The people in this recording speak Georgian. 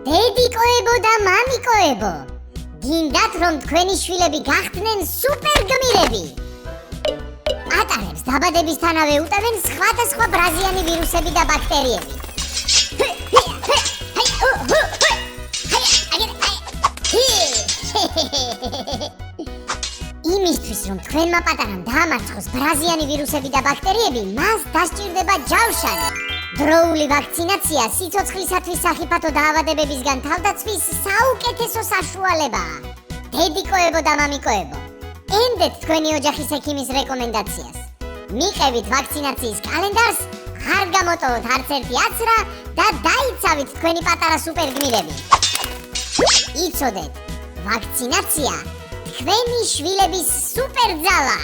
დედიკოებო და მამიკოებო, გინდათ რომ თქვენი შვილები გახდნენ სუპერგმირები. ატარებს დაბადებისთანავე უტევენ სხვადასხვა ბრაზიანი ვირუსები და ბაქტერიები. იმისთვის რომ თქვენმა პატარამ დაამარცხოს ბრაზიანი ვირუსები და ბაქტერიები, მას დასჭირდება ჯავშანი. დროული ვაქცინაცია სიცოცხლისათვის სახიფათო დაავადებებისგან თავდაცვის საუკეთესო საშუალებაა. დედიკოებო და მამიკოებო, ენდეთ თქვენი ოჯახის ექიმის რეკომენდაციას. მიყევით ვაქცინაციის კალენდარს, არ გამოტოვოთ არც ერთი აცრა და დაიცავით თქვენი პატარა სუპერგმირები. იცოდეთ, ვაქცინაცია თქვენი შვილების სუპერძალა.